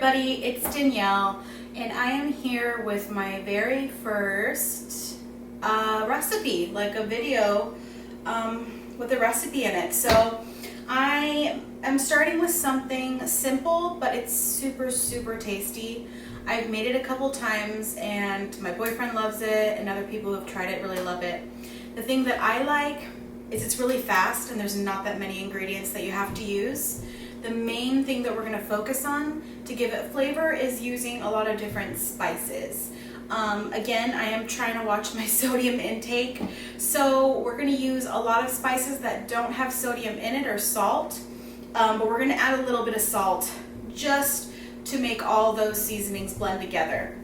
everybody, it's Danielle, and I am here with my very first recipe, like a video with a recipe in it. So I am starting with something simple, but it's super tasty. I've made it a couple times and my boyfriend loves it, and other people who have tried it really love it. The thing that I like is it's really fast and there's not that many ingredients that you have to use. The main thing that we're going to focus on to give it flavor is using a lot of different spices. Again, I am trying to watch my sodium intake, so we're going to use a lot of spices that don't have sodium in it or salt, but we're going to add a little bit of salt just to make all those seasonings blend together.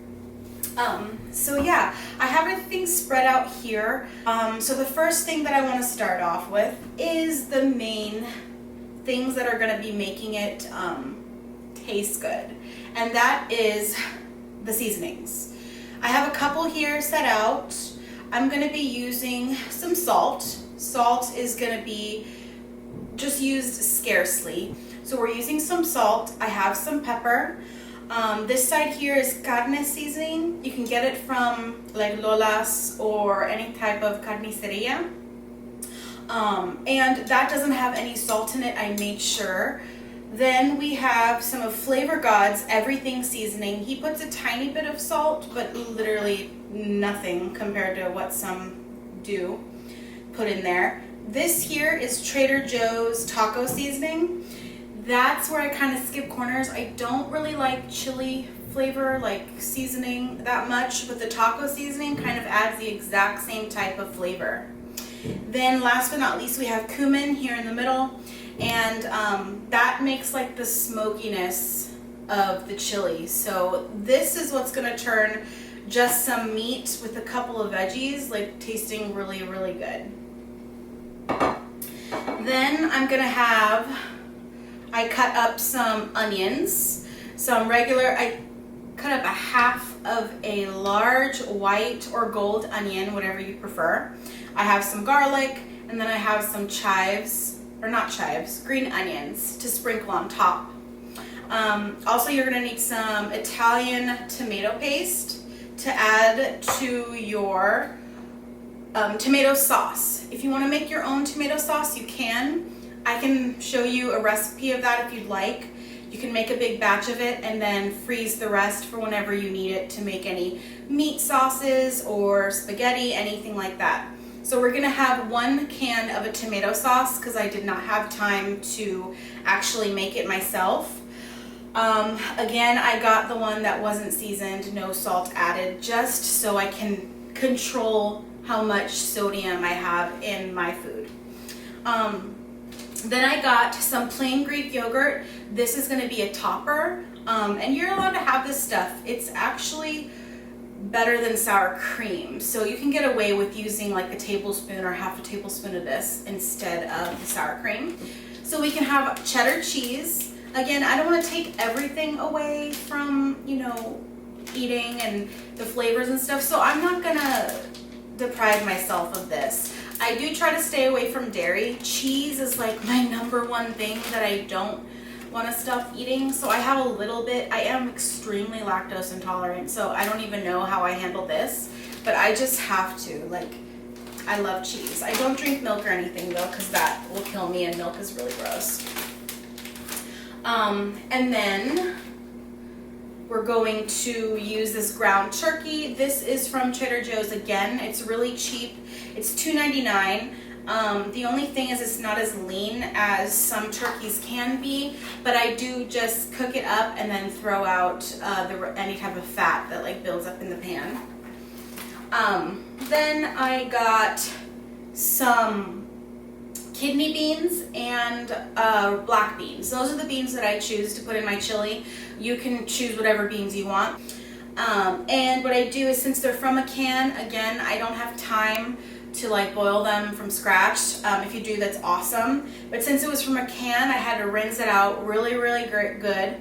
So yeah, I have everything spread out here. So the first thing that I want to start off with is the main things that are going to be making it taste good, and that is the seasonings. I have a couple here set out. I'm going to be using some salt. Salt is going to be just used scarcely, so we're using some salt. I have some pepper. This side here is carne seasoning. You can get it from like Lola's or any type of carniceria. And that doesn't have any salt in it, I made sure. Then we have some of Flavor God's Everything Seasoning. He puts a tiny bit of salt, but literally nothing compared to what some do put in there. This here is Trader Joe's Taco Seasoning. That's where I kind of skip corners. I don't really like chili flavor, like seasoning that much, but the taco seasoning kind of adds the exact same type of flavor. Then last but not least, we have cumin here in the middle, and that makes like the smokiness of the chili. So this is what's gonna turn just some meat with a couple of veggies like tasting really good. Then I'm gonna have, I cut up some onions, some regular, I cut up a half of a large white or gold onion, whatever you prefer. I have some garlic, and then I have some chives, or not chives, green onions to sprinkle on top. Also, you're gonna need some Italian tomato paste to add to your tomato sauce. If you wanna make your own tomato sauce, you can. I can show you a recipe of that if you'd like. You can make a big batch of it and then freeze the rest for whenever you need it to make any meat sauces or spaghetti, anything like that. So we're gonna have 1 can of a tomato sauce because I did not have time to actually make it myself. Again, I got the one that wasn't seasoned, no salt added, just so I can control how much sodium I have in my food. Then I got some plain Greek yogurt. This is going to be a topper, and you're allowed to have this stuff. It's actually better than sour cream, so you can get away with using like a tablespoon or half a tablespoon of this instead of the sour cream. So we can have cheddar cheese. Again, I don't want to take everything away from, you know, eating and the flavors and stuff, so I'm not gonna deprive myself of this. I do try to stay away from dairy. Cheese is like my #1 thing that I don't want to stop eating, so I have a little bit. I am extremely lactose intolerant, so I don't even know how I handle this, but I just have to. Like, I love cheese. I don't drink milk or anything though, because that will kill me, and milk is really gross. And then we're going to use this ground turkey. This is from Trader Joe's again. It's really cheap. It's $2.99. The only thing is it's not as lean as some turkeys can be, but I do just cook it up and then throw out any type of fat that like builds up in the pan. Then I got some kidney beans and black beans. Those are the beans that I choose to put in my chili. You can choose whatever beans you want. And what I do is, since they're from a can, again, I don't have time to like boil them from scratch. If you do, that's awesome. But since it was from a can, I had to rinse it out really good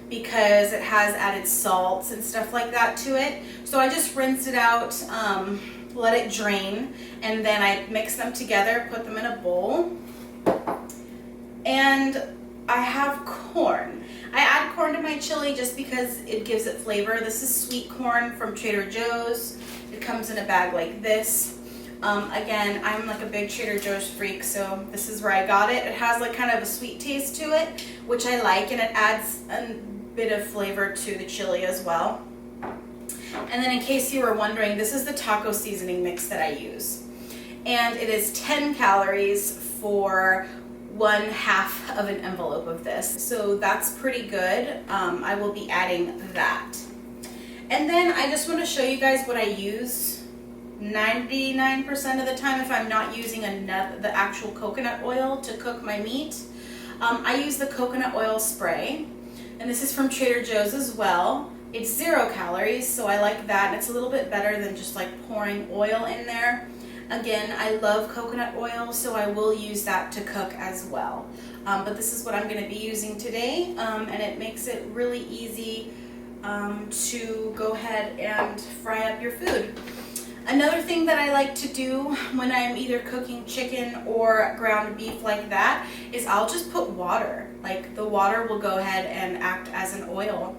because it has added salts and stuff like that to it. So I just rinsed it out, let it drain, and then I mix them together, put them in a bowl. And I have corn. I add corn to my chili just because it gives it flavor. This is sweet corn from Trader Joe's. It comes in a bag like this. Again, I'm like a big Trader Joe's freak, so this is where I got it. It has like kind of a sweet taste to it, which I like, and it adds a bit of flavor to the chili as well. And then in case you were wondering, this is the taco seasoning mix that I use. And it is 10 calories for 1/2 of an envelope of this. So that's pretty good. I will be adding that. And then I just want to show you guys what I use 99% of the time if I'm not using the actual coconut oil to cook my meat. I use the coconut oil spray, and this is from Trader Joe's as well. It's 0 calories, so I like that, and it's a little bit better than just like pouring oil in there. Again, I love coconut oil, so I will use that to cook as well. But this is what I'm going to be using today, and it makes it really easy to go ahead and fry up your food. Another thing that I like to do when I'm either cooking chicken or ground beef like that is I'll just put water. Like the water will go ahead and act as an oil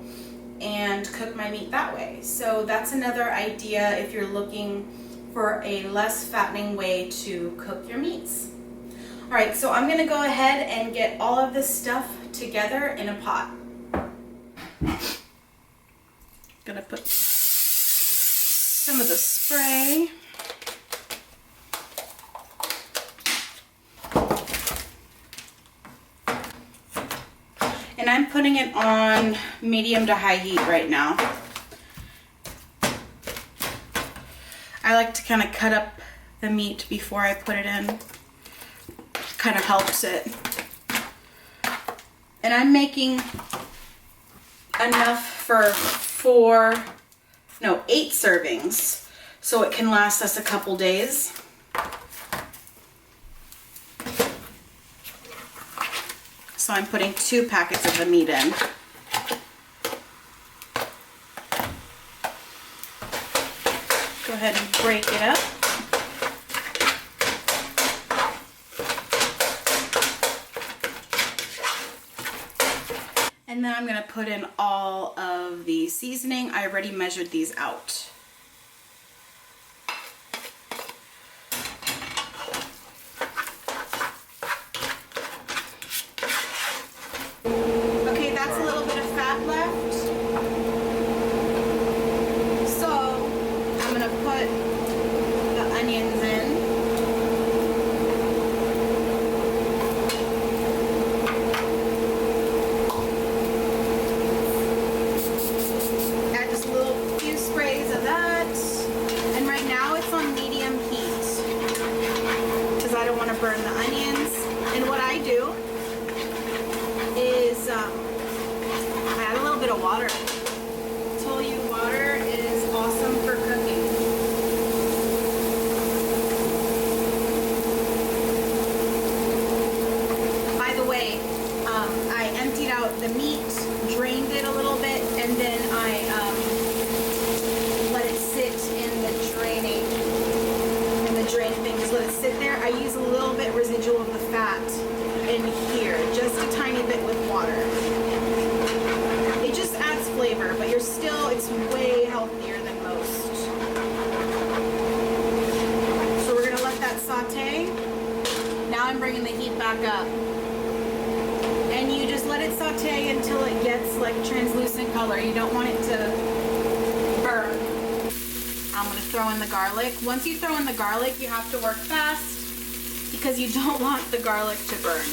and cook my meat that way. So that's another idea if you're looking for a less fattening way to cook your meats. All right, so I'm gonna go ahead and get all of this stuff together in a pot. Gonna put some of the spray. And I'm putting it on medium to high heat right now. I like to kind of cut up the meat before I put it in. Kind of helps it. And I'm making enough for 8 servings, so it can last us a couple days. So I'm putting 2 packets of the meat in. Go ahead and break it up. And then I'm going to put in all of the seasoning. I already measured these out. Okay, that's a little bit of fat left. So I'm going to put the onions in. Burn the onions, and what I do is I add a little bit of water. I told you water is awesome for cooking. By the way, I emptied out the meat, drained it a little bit, and then I let it sit in the drain thing. Just let it sit there. I use a little bit residual of the fat in here, just a tiny bit with water. It just adds flavor, but it's way healthier than most. So we're gonna let that saute. Now I'm bringing the heat back up. And you just let it saute until it gets like translucent color. You don't want it to burn. I'm going to throw in the garlic. Once you throw in the garlic, you have to work fast because you don't want the garlic to burn.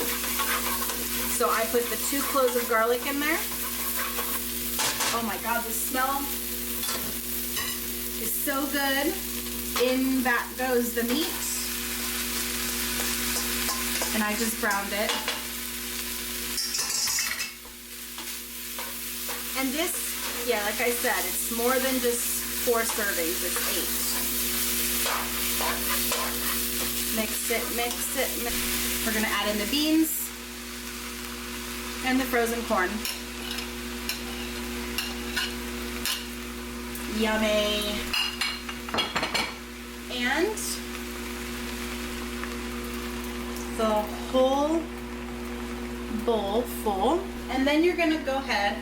So I put the 2 cloves of garlic in there. Oh my God, the smell is so good. In that goes the meat. And I just browned it. And this, yeah, like I said, it's more than just 4 servings, it's 8. Mix it, mix it, mix. We're gonna add in the beans and the frozen corn. Yummy. And the whole bowl full And then you're gonna go ahead.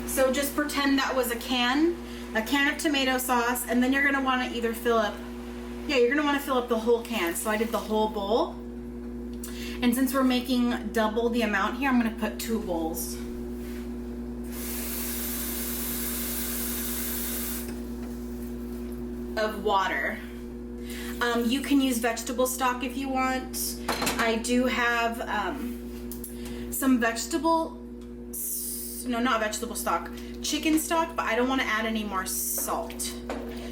So just pretend that was a can of tomato sauce, and then you're gonna wanna either fill up, you're gonna wanna fill up the whole can. So I did the whole bowl. And since we're making double the amount here, I'm gonna put 2 bowls. Of water. You can use vegetable stock if you want. I do have some not vegetable stock, chicken stock, but I don't want to add any more salt.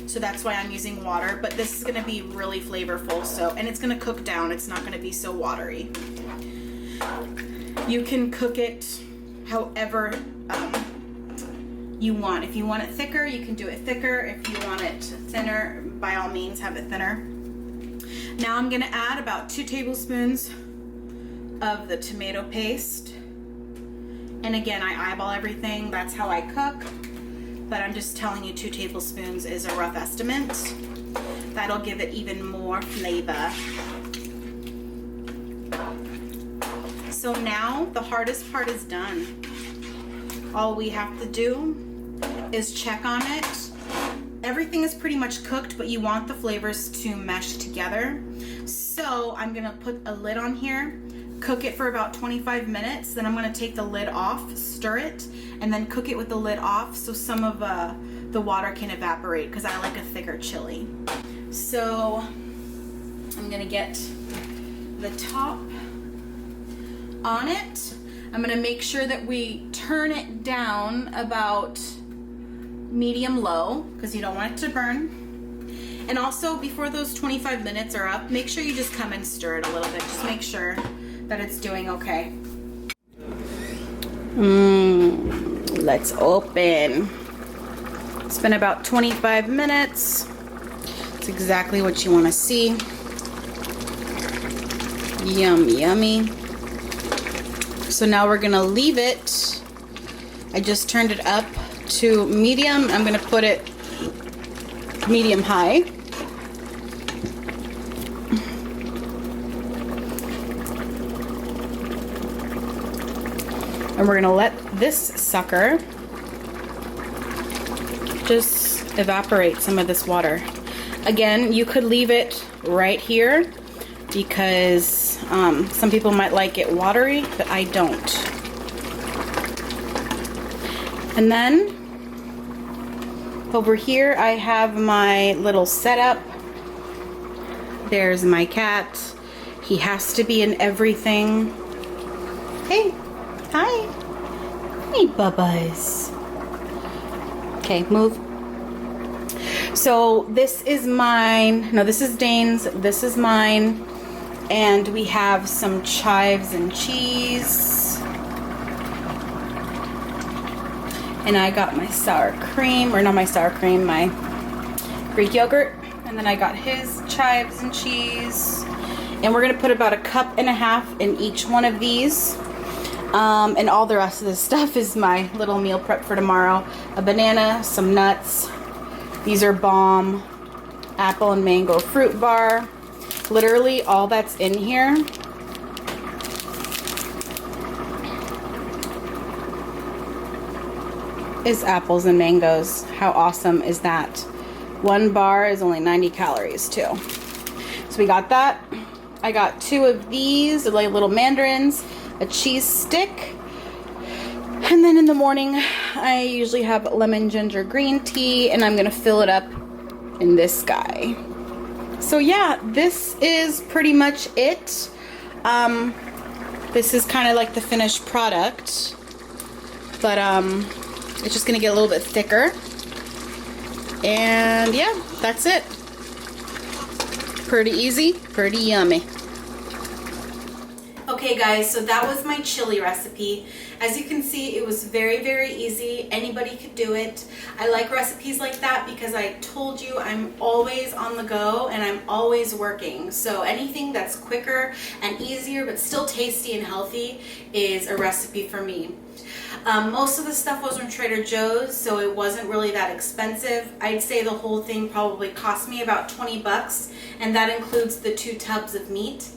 So that's why I'm using water, but this is going to be really flavorful, and it's going to cook down. It's not going to be so watery. You can cook it however you want. If you want it thicker, you can do it thicker. If you want it thinner, by all means, have it thinner. Now I'm gonna add about 2 tablespoons of the tomato paste. And again, I eyeball everything. That's how I cook. But I'm just telling you 2 tablespoons is a rough estimate. That'll give it even more flavor. So now the hardest part is done. All we have to do is check on it. Everything is pretty much cooked, but you want the flavors to mesh together. So I'm gonna put a lid on here, cook it for about 25 minutes. Then I'm gonna take the lid off, stir it, and then cook it with the lid off so some of the water can evaporate, because I like a thicker chili. So I'm gonna get the top on it. I'm gonna make sure that we turn it down about medium-low, because you don't want it to burn. And also, before those 25 minutes are up, make sure you just come and stir it a little bit. Just make sure that it's doing okay. Let's open. It's been about 25 minutes. It's exactly what you want to see. Yummy, yummy. So now we're gonna leave it. I just turned it up to medium. I'm gonna put it medium high. And we're gonna let this sucker just evaporate some of this water. Again, you could leave it right here because some people might like it watery, but I don't. And then over here I have my little setup. There's my cat. He has to be in everything. Hey, hi. Hey, Bubba's. Okay, move. So this is mine. No, this is Dane's. This is mine. And we have some chives and cheese. And I got my sour cream, or not my sour cream, my Greek yogurt. And then I got his chives and cheese. And we're gonna put about 1.5 cups in each one of these. And all the rest of this stuff is my little meal prep for tomorrow. A banana, some nuts. These are bomb. Apple and mango fruit bar. Literally all that's in here is apples and mangoes. How awesome is that? One bar is only 90 calories too. So we got that. I got 2 of these, they're like little mandarins, a cheese stick, and then in the morning I usually have lemon ginger green tea, and I'm gonna fill it up in this guy. So yeah, this is pretty much it. This is kind of like the finished product, but it's just gonna get a little bit thicker. And yeah, that's it. Pretty easy, pretty yummy. Okay guys, so that was my chili recipe. As you can see, it was very, very easy. Anybody could do it. I like recipes like that because I told you I'm always on the go and I'm always working. So anything that's quicker and easier but still tasty and healthy is a recipe for me. Most of the stuff was from Trader Joe's, so it wasn't really that expensive. I'd say the whole thing probably cost me about 20 bucks, and that includes the 2 tubs of meat.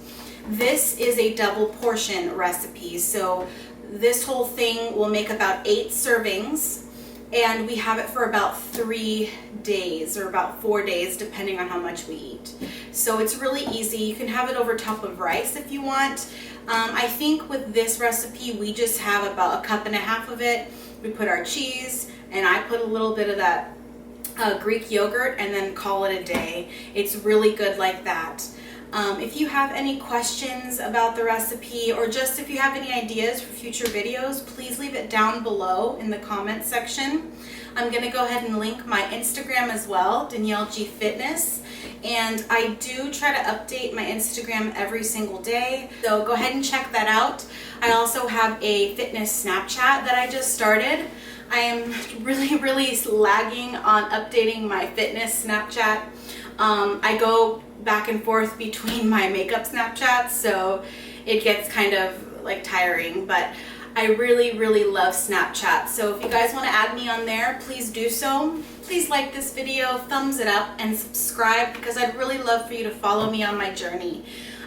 This is a double portion recipe, so this whole thing will make about 8 servings, and we have it for about 3 days or about 4 days depending on how much we eat. So it's really easy. You can have it over top of rice if you want. I think with this recipe we just have about 1.5 cups of it. We put our cheese, and I put a little bit of that Greek yogurt, and then call it a day. It's really good like that. If you have any questions about the recipe, or just if you have any ideas for future videos, please leave it down below in the comments section. I'm going to go ahead and link my Instagram as well, Danielle G Fitness, and I do try to update my Instagram every single day, so go ahead and check that out. I also have a fitness Snapchat that I just started. I am really lagging on updating my fitness Snapchat. I go back and forth between my makeup Snapchats, so it gets kind of like tiring, but I really love Snapchat. So if you guys want to add me on there, please do so. Please like this video, thumbs it up, and subscribe, because I'd really love for you to follow me on my journey.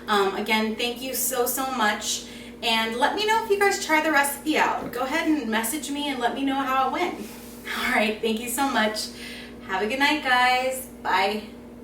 Again, thank you so much, and let me know if you guys try the recipe out. Go ahead and message me and let me know how it went. All right, thank you so much. Have a good night, guys. Bye.